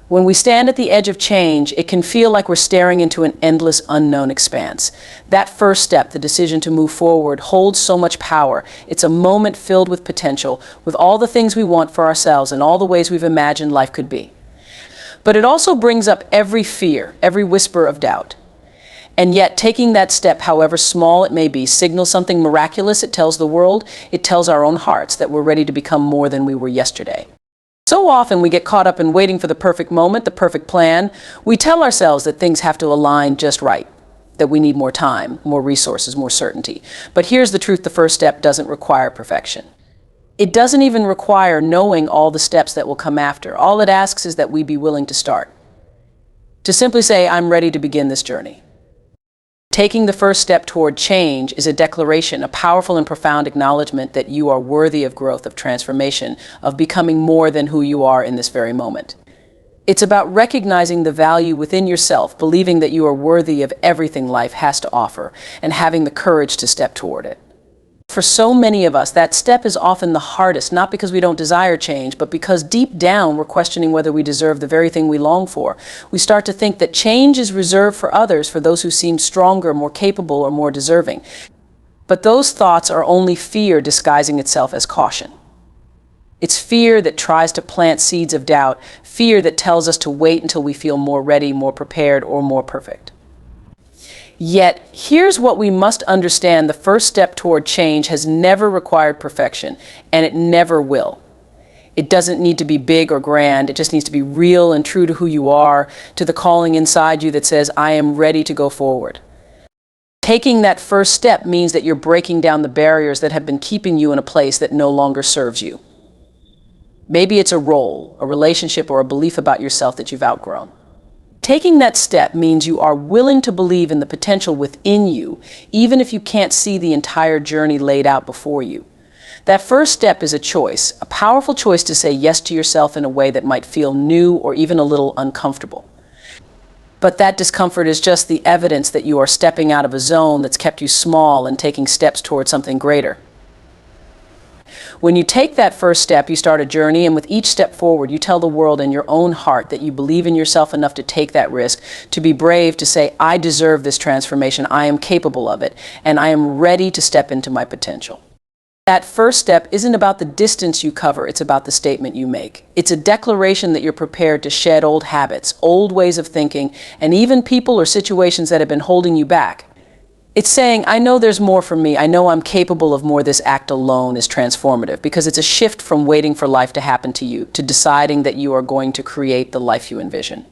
When we stand at the edge of change, it can feel like we're staring into an endless unknown expanse. That first step, the decision to move forward, holds so much power. It's a moment filled with potential, with all the things we want for ourselves and all the ways we've imagined life could be. But it also brings up every fear, every whisper of doubt. And yet, taking that step, however small it may be, signals something miraculous. It tells the world, it tells our own hearts that we're ready to become more than we were yesterday. So often we get caught up in waiting for the perfect moment, the perfect plan. We tell ourselves that things have to align just right, that we need more time, more resources, more certainty. But here's the truth: the first step doesn't require perfection. It doesn't even require knowing all the steps that will come after. All it asks is that we be willing to start. To simply say, I'm ready to begin this journey. Taking the first step toward change is a declaration, a powerful and profound acknowledgement that you are worthy of growth, of transformation, of becoming more than who you are in this very moment. It's about recognizing the value within yourself, believing that you are worthy of everything life has to offer, and having the courage to step toward it. For so many of us, that step is often the hardest, not because we don't desire change, but because deep down we're questioning whether we deserve the very thing we long for. We start to think that change is reserved for others, for those who seem stronger, more capable, or more deserving. But those thoughts are only fear disguising itself as caution. It's fear that tries to plant seeds of doubt, fear that tells us to wait until we feel more ready, more prepared, or more perfect. Yet, here's what we must understand: the first step toward change has never required perfection, and it never will. It doesn't need to be big or grand. It just needs to be real and true to who you are, to the calling inside you that says, I am ready to go forward. Taking that first step means that you're breaking down the barriers that have been keeping you in a place that no longer serves you. Maybe it's a role, a relationship, or a belief about yourself that you've outgrown. Taking that step means you are willing to believe in the potential within you, even if you can't see the entire journey laid out before you. That first step is a choice, a powerful choice to say yes to yourself in a way that might feel new or even a little uncomfortable. But that discomfort is just the evidence that you are stepping out of a zone that's kept you small and taking steps towards something greater. When you take that first step, you start a journey, and with each step forward, you tell the world and your own heart that you believe in yourself enough to take that risk, to be brave, to say, I deserve this transformation, I am capable of it, and I am ready to step into my potential. That first step isn't about the distance you cover, it's about the statement you make. It's a declaration that you're prepared to shed old habits, old ways of thinking, and even people or situations that have been holding you back. It's saying, I know there's more for me. I know I'm capable of more. This act alone is transformative, because it's a shift from waiting for life to happen to you to deciding that you are going to create the life you envision.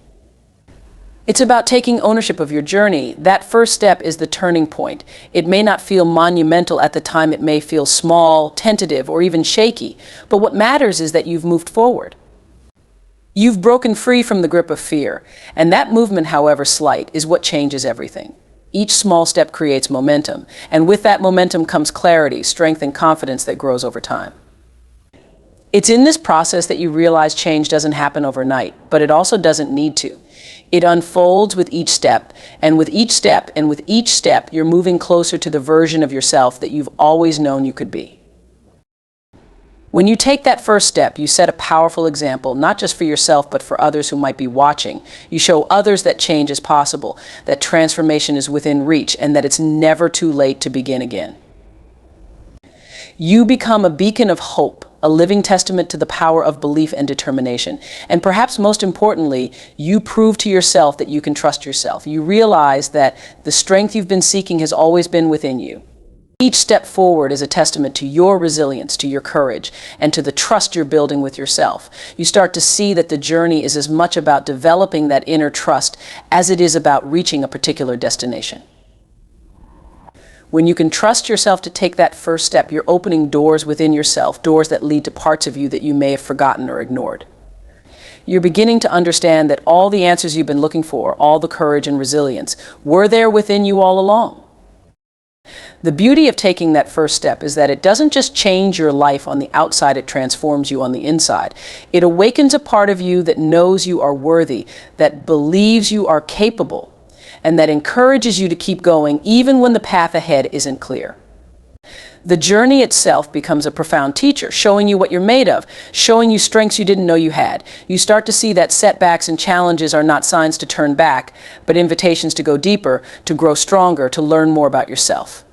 It's about taking ownership of your journey. That first step is the turning point. It may not feel monumental at the time. It may feel small, tentative, or even shaky. But what matters is that you've moved forward. You've broken free from the grip of fear. And that movement, however slight, is what changes everything. Each small step creates momentum, and with that momentum comes clarity, strength, and confidence that grows over time. It's in this process that you realize change doesn't happen overnight, but it also doesn't need to. It unfolds with each step, and with each step, you're moving closer to the version of yourself that you've always known you could be. When you take that first step, you set a powerful example, not just for yourself, but for others who might be watching. You show others that change is possible, that transformation is within reach, and that it's never too late to begin again. You become a beacon of hope, a living testament to the power of belief and determination. And perhaps most importantly, you prove to yourself that you can trust yourself. You realize that the strength you've been seeking has always been within you. Each step forward is a testament to your resilience, to your courage, and to the trust you're building with yourself. You start to see that the journey is as much about developing that inner trust as it is about reaching a particular destination. When you can trust yourself to take that first step, you're opening doors within yourself, doors that lead to parts of you that you may have forgotten or ignored. You're beginning to understand that all the answers you've been looking for, all the courage and resilience, were there within you all along. The beauty of taking that first step is that it doesn't just change your life on the outside, it transforms you on the inside. It awakens a part of you that knows you are worthy, that believes you are capable, and that encourages you to keep going even when the path ahead isn't clear. The journey itself becomes a profound teacher, showing you what you're made of, showing you strengths you didn't know you had. You start to see that setbacks and challenges are not signs to turn back, but invitations to go deeper, to grow stronger, to learn more about yourself.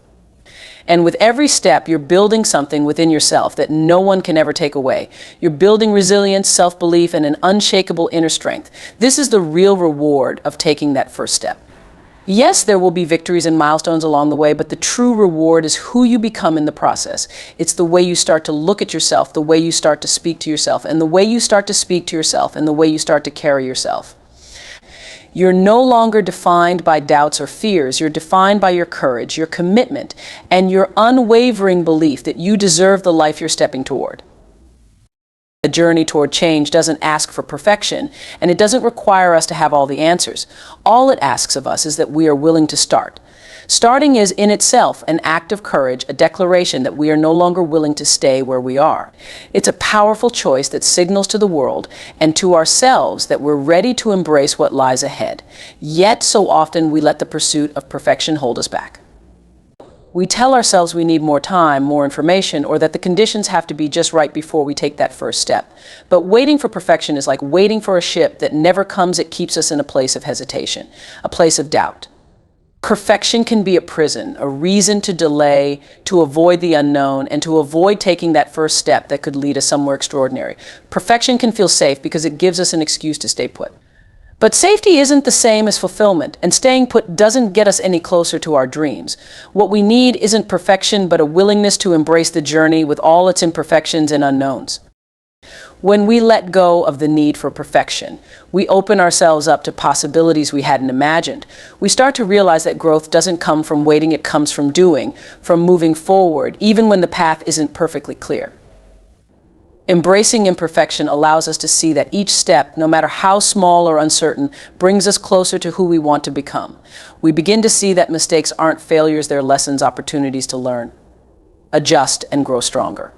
And with every step, you're building something within yourself that no one can ever take away. You're building resilience, self-belief, and an unshakable inner strength. This is the real reward of taking that first step. Yes, there will be victories and milestones along the way, but the true reward is who you become in the process. It's the way you start to look at yourself, the way you start to speak to yourself, and the way you start to speak to yourself, and the way you start to carry yourself. You're no longer defined by doubts or fears. You're defined by your courage, your commitment, and your unwavering belief that you deserve the life you're stepping toward. The journey toward change doesn't ask for perfection, and it doesn't require us to have all the answers. All it asks of us is that we are willing to start. Starting is in itself an act of courage, a declaration that we are no longer willing to stay where we are. It's a powerful choice that signals to the world and to ourselves that we're ready to embrace what lies ahead. Yet so often we let the pursuit of perfection hold us back. We tell ourselves we need more time, more information, or that the conditions have to be just right before we take that first step. But waiting for perfection is like waiting for a ship that never comes. It keeps us in a place of hesitation, a place of doubt. Perfection can be a prison, a reason to delay, to avoid the unknown, and to avoid taking that first step that could lead us somewhere extraordinary. Perfection can feel safe because it gives us an excuse to stay put. But safety isn't the same as fulfillment, and staying put doesn't get us any closer to our dreams. What we need isn't perfection, but a willingness to embrace the journey with all its imperfections and unknowns. When we let go of the need for perfection, we open ourselves up to possibilities we hadn't imagined. We start to realize that growth doesn't come from waiting, it comes from doing, from moving forward, even when the path isn't perfectly clear. Embracing imperfection allows us to see that each step, no matter how small or uncertain, brings us closer to who we want to become. We begin to see that mistakes aren't failures, they're lessons, opportunities to learn, adjust, and grow stronger.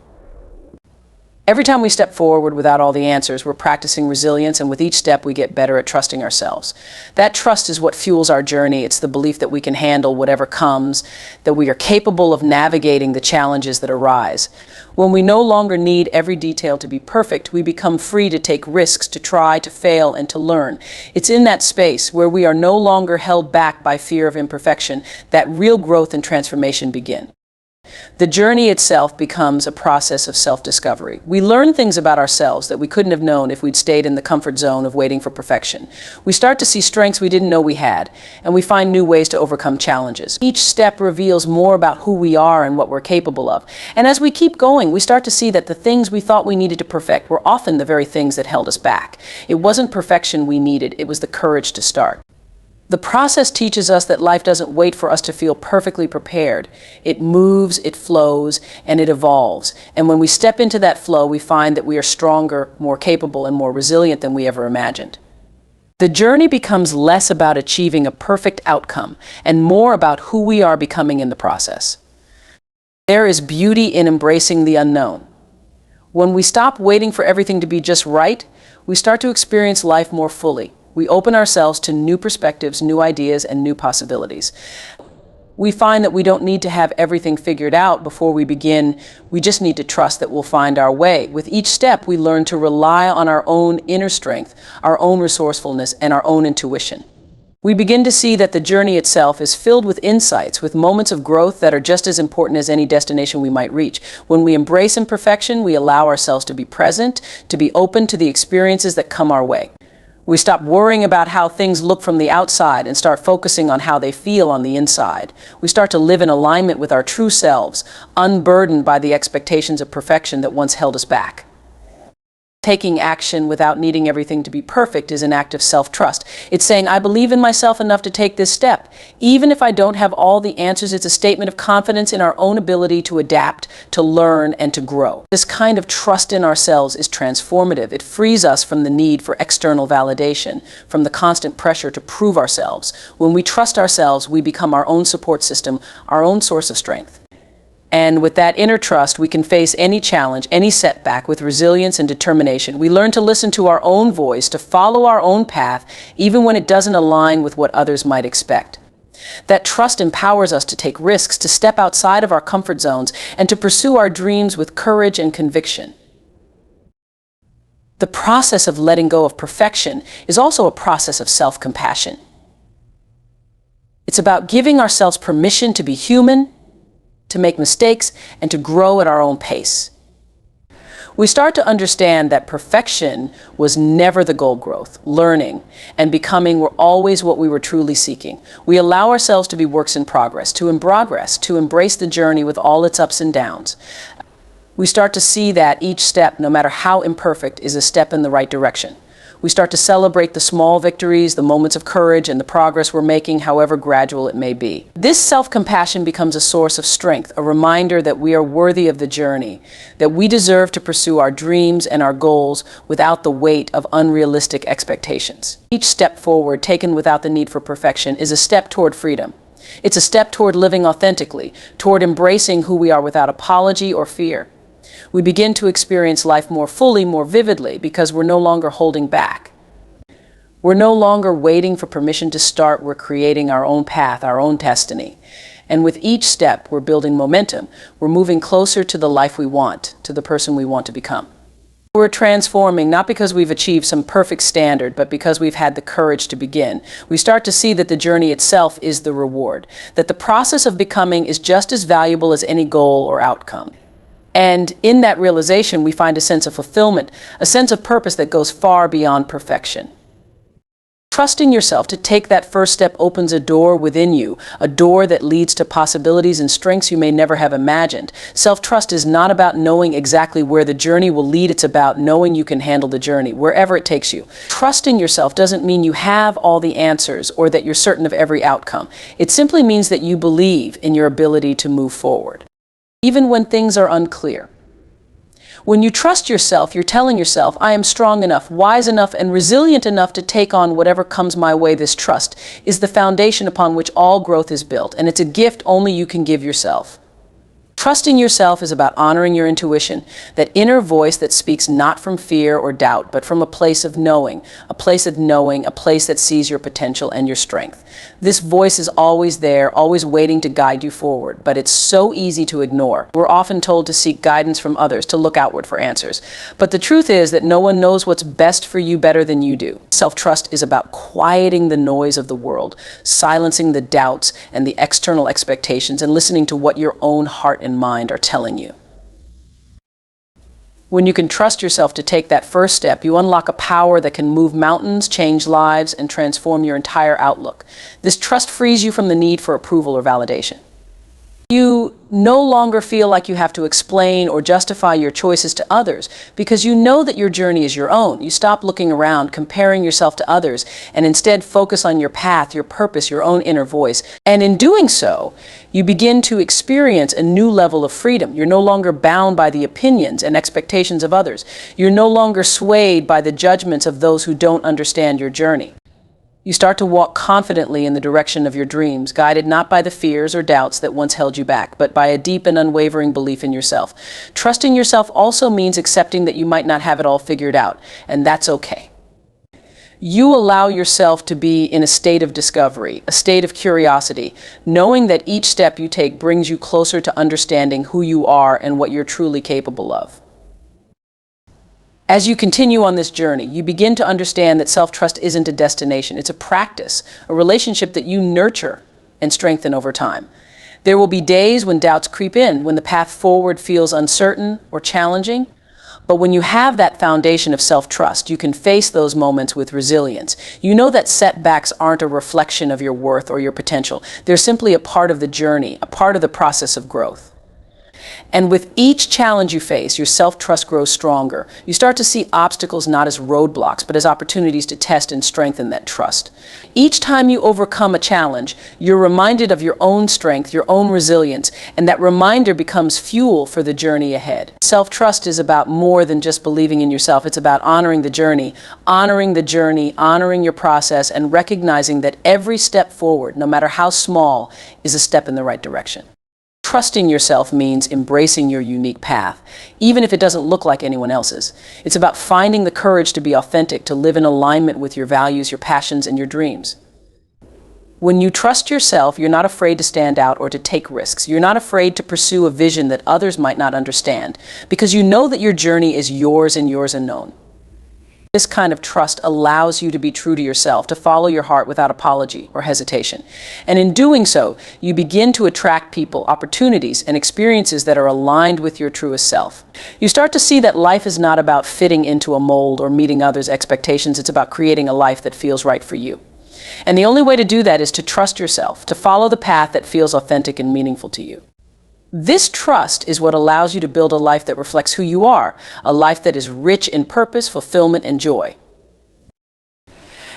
Every time we step forward without all the answers, we're practicing resilience, and with each step we get better at trusting ourselves. That trust is what fuels our journey. It's the belief that we can handle whatever comes, that we are capable of navigating the challenges that arise. When we no longer need every detail to be perfect, we become free to take risks, to try, to fail, and to learn. It's in that space where we are no longer held back by fear of imperfection that real growth and transformation begin. The journey itself becomes a process of self-discovery. We learn things about ourselves that we couldn't have known if we'd stayed in the comfort zone of waiting for perfection. We start to see strengths we didn't know we had, and we find new ways to overcome challenges. Each step reveals more about who we are and what we're capable of. And as we keep going, we start to see that the things we thought we needed to perfect were often the very things that held us back. It wasn't perfection we needed, it was the courage to start. The process teaches us that life doesn't wait for us to feel perfectly prepared. It moves, it flows, and it evolves. And when we step into that flow, we find that we are stronger, more capable, and more resilient than we ever imagined. The journey becomes less about achieving a perfect outcome and more about who we are becoming in the process. There is beauty in embracing the unknown. When we stop waiting for everything to be just right, we start to experience life more fully. We open ourselves to new perspectives, new ideas, and new possibilities. We find that we don't need to have everything figured out before we begin. We just need to trust that we'll find our way. With each step, we learn to rely on our own inner strength, our own resourcefulness, and our own intuition. We begin to see that the journey itself is filled with insights, with moments of growth that are just as important as any destination we might reach. When we embrace imperfection, we allow ourselves to be present, to be open to the experiences that come our way. We stop worrying about how things look from the outside and start focusing on how they feel on the inside. We start to live in alignment with our true selves, unburdened by the expectations of perfection that once held us back. Taking action without needing everything to be perfect is an act of self-trust. It's saying, I believe in myself enough to take this step. Even if I don't have all the answers, it's a statement of confidence in our own ability to adapt, to learn, and to grow. This kind of trust in ourselves is transformative. It frees us from the need for external validation, from the constant pressure to prove ourselves. When we trust ourselves, we become our own support system, our own source of strength. And with that inner trust, we can face any challenge, any setback with resilience and determination. We learn to listen to our own voice, to follow our own path, even when it doesn't align with what others might expect. That trust empowers us to take risks, to step outside of our comfort zones, and to pursue our dreams with courage and conviction. The process of letting go of perfection is also a process of self-compassion. It's about giving ourselves permission to be human, to make mistakes, and to grow at our own pace. We start to understand that perfection was never the goal. Growth, learning, and becoming were always what we were truly seeking. We allow ourselves to be works in progress, to embrace the journey with all its ups and downs. We start to see that each step, no matter how imperfect, is a step in the right direction. We start to celebrate the small victories, the moments of courage, and the progress we're making, however gradual it may be. This self-compassion becomes a source of strength, a reminder that we are worthy of the journey, that we deserve to pursue our dreams and our goals without the weight of unrealistic expectations. Each step forward, taken without the need for perfection, is a step toward freedom. It's a step toward living authentically, toward embracing who we are without apology or fear. We begin to experience life more fully, more vividly, because we're no longer holding back. We're no longer waiting for permission to start. We're creating our own path, our own destiny. And with each step, we're building momentum. We're moving closer to the life we want, to the person we want to become. We're transforming not because we've achieved some perfect standard, but because we've had the courage to begin. We start to see that the journey itself is the reward, that the process of becoming is just as valuable as any goal or outcome. And in that realization, we find a sense of fulfillment, a sense of purpose that goes far beyond perfection. Trusting yourself to take that first step opens a door within you, a door that leads to possibilities and strengths you may never have imagined. Self-trust is not about knowing exactly where the journey will lead. It's about knowing you can handle the journey, wherever it takes you. Trusting yourself doesn't mean you have all the answers or that you're certain of every outcome. It simply means that you believe in your ability to move forward, even when things are unclear. When you trust yourself, you're telling yourself, I am strong enough, wise enough, and resilient enough to take on whatever comes my way. This trust is the foundation upon which all growth is built, and it's a gift only you can give yourself. Trusting yourself is about honoring your intuition, that inner voice that speaks not from fear or doubt, but from a place of knowing, a place that sees your potential and your strength. This voice is always there, always waiting to guide you forward, but it's so easy to ignore. We're often told to seek guidance from others, to look outward for answers. But the truth is that no one knows what's best for you better than you do. Self-trust is about quieting the noise of the world, silencing the doubts and the external expectations, and listening to what your own heart and mind are telling you. When you can trust yourself to take that first step, you unlock a power that can move mountains, change lives, and transform your entire outlook. This trust frees you from the need for approval or validation. You no longer feel like you have to explain or justify your choices to others because you know that your journey is your own. You stop looking around, comparing yourself to others, and instead focus on your path, your purpose, your own inner voice. And in doing so, you begin to experience a new level of freedom. You're no longer bound by the opinions and expectations of others. You're no longer swayed by the judgments of those who don't understand your journey. You start to walk confidently in the direction of your dreams, guided not by the fears or doubts that once held you back, but by a deep and unwavering belief in yourself. Trusting yourself also means accepting that you might not have it all figured out, and that's okay. You allow yourself to be in a state of discovery, a state of curiosity, knowing that each step you take brings you closer to understanding who you are and what you're truly capable of. As you continue on this journey, you begin to understand that self-trust isn't a destination. It's a practice, a relationship that you nurture and strengthen over time. There will be days when doubts creep in, when the path forward feels uncertain or challenging. But when you have that foundation of self-trust, you can face those moments with resilience. You know that setbacks aren't a reflection of your worth or your potential. They're simply a part of the journey, a part of the process of growth. And with each challenge you face, your self-trust grows stronger. You start to see obstacles not as roadblocks, but as opportunities to test and strengthen that trust. Each time you overcome a challenge, you're reminded of your own strength, your own resilience, and that reminder becomes fuel for the journey ahead. Self-trust is about more than just believing in yourself. It's about honoring the journey, honoring your process, and recognizing that every step forward, no matter how small, is a step in the right direction. Trusting yourself means embracing your unique path, even if it doesn't look like anyone else's. It's about finding the courage to be authentic, to live in alignment with your values, your passions, and your dreams. When you trust yourself, you're not afraid to stand out or to take risks. You're not afraid to pursue a vision that others might not understand, because you know that your journey is yours and yours alone. This kind of trust allows you to be true to yourself, to follow your heart without apology or hesitation. And in doing so, you begin to attract people, opportunities, and experiences that are aligned with your truest self. You start to see that life is not about fitting into a mold or meeting others' expectations. It's about creating a life that feels right for you. And the only way to do that is to trust yourself, to follow the path that feels authentic and meaningful to you. This trust is what allows you to build a life that reflects who you are, a life that is rich in purpose, fulfillment, and joy.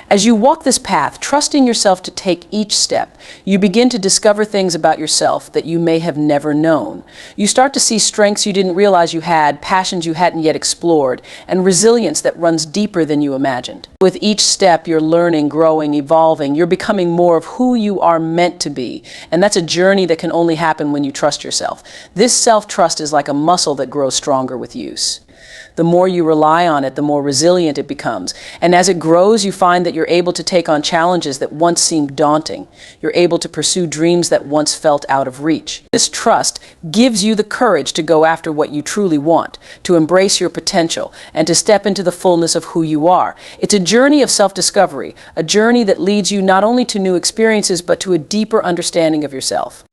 As you walk this path, trusting yourself to take each step, you begin to discover things about yourself that you may have never known. You start to see strengths you didn't realize you had, passions you hadn't yet explored, and resilience that runs deeper than you imagined. With each step, you're learning, growing, evolving. You're becoming more of who you are meant to be. And that's a journey that can only happen when you trust yourself. This self-trust is like a muscle that grows stronger with use. The more you rely on it, the more resilient it becomes. And as it grows, you find that you're able to take on challenges that once seemed daunting. You're able to pursue dreams that once felt out of reach. This trust gives you the courage to go after what you truly want, to embrace your potential, and to step into the fullness of who you are. It's a journey of self-discovery, a journey that leads you not only to new experiences, but to a deeper understanding of yourself.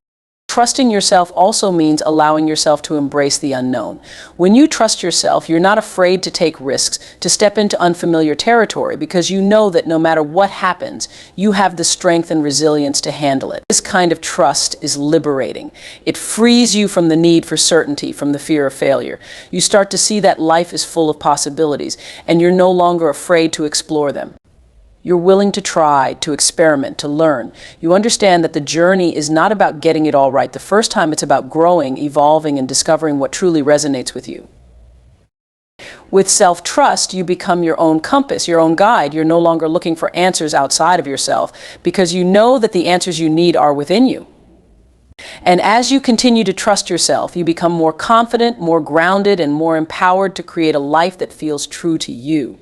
Trusting yourself also means allowing yourself to embrace the unknown. When you trust yourself, you're not afraid to take risks, to step into unfamiliar territory, because you know that no matter what happens, you have the strength and resilience to handle it. This kind of trust is liberating. It frees you from the need for certainty, from the fear of failure. You start to see that life is full of possibilities, and you're no longer afraid to explore them. You're willing to try, to experiment, to learn. You understand that the journey is not about getting it all right the first time. It's about growing, evolving, and discovering what truly resonates with you. With self-trust, you become your own compass, your own guide. You're no longer looking for answers outside of yourself, because you know that the answers you need are within you. And as you continue to trust yourself, you become more confident, more grounded, and more empowered to create a life that feels true to you.